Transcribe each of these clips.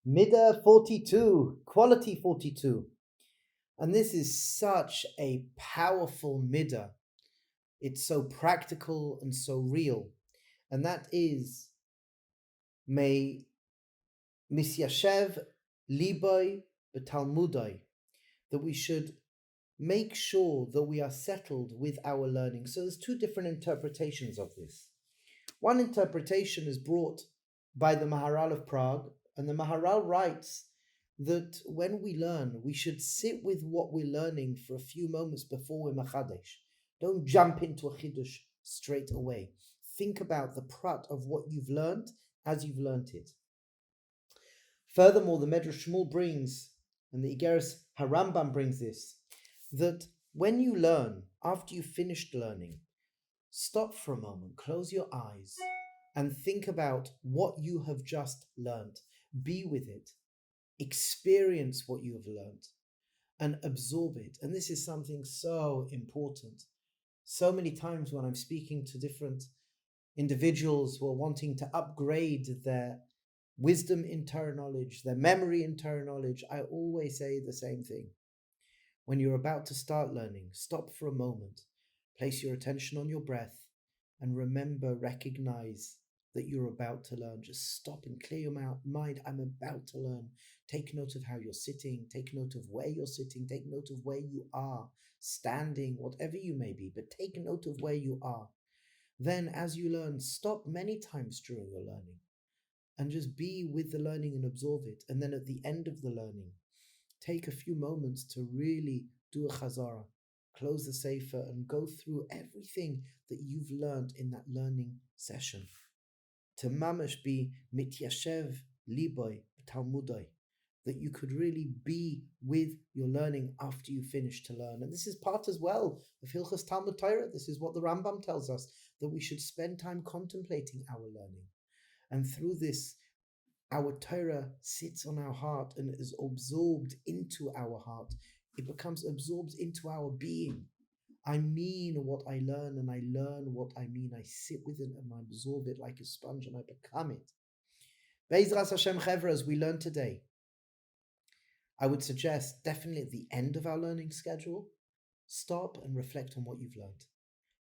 Midah 42, quality 42. And this is such a powerful midah. It's so practical and so real. And that is, may misyashev leebo beTalmudo, that we should make sure that we are settled with our learning. So there's two different interpretations of this. One interpretation is brought by the Maharal of Prague, and the Maharal writes that when we learn, we should sit with what we're learning for a few moments before we're machadesh. Don't jump into a chidush straight away. Think about the prat of what you've learned as you've learned it. Furthermore, the Medrash Shmuel brings, and the Igeres Harambam brings this, that when you learn, after you've finished learning, stop for a moment, close your eyes, and think about what you have just learned. Be with it. Experience what you have learned and absorb it. And this is something so important. So many times when I'm speaking to different individuals who are wanting to upgrade their wisdom in Torah knowledge, their memory in Torah knowledge, I always say the same thing. When you're about to start learning, stop for a moment, place your attention on your breath, and remember, recognize that you're about to learn. Just stop and clear your mind. I'm about to learn. Take note of how you're sitting. Take note of where you're sitting. Take note of where you are, standing, whatever you may be, but take note of where you are. Then, as you learn, stop many times during your learning and just be with the learning and absorb it. And then at the end of the learning, take a few moments to really do a chazara, close the sefer, and go through everything that you've learned in that learning session. To mamash be mityashev leebo beTalmudo, that you could really be with your learning after you finish to learn. And this is part as well of Hilchas Talmud Torah. This is what the Rambam tells us, that we should spend time contemplating our learning. And through this, our Torah sits on our heart and is absorbed into our heart. It becomes absorbed into our being. I mean what I learn, and I learn what I mean. I sit with it and I absorb it like a sponge, and I become it. Be'ezras Hashem Chevra, as we learn today, I would suggest definitely at the end of our learning schedule, stop and reflect on what you've learned.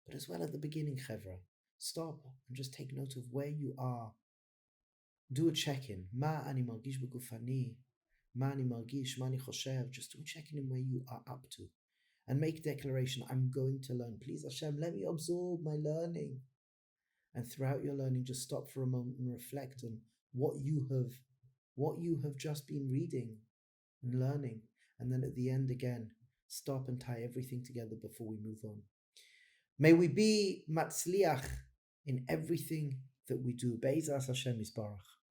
But as well at the beginning, Chevra, stop and just take note of where you are. Do a check-in. Ma ani margish begufani, ma ani margish, ma ani choshev. Just do a check-in in where you are up to. And make a declaration, I'm going to learn. Please, Hashem, let me absorb my learning. And throughout your learning, just stop for a moment and reflect on what you have just been reading and learning. And then at the end again, stop and tie everything together before we move on. May we be matzliach in everything that we do. Be'ezras Hashem Yisbarach.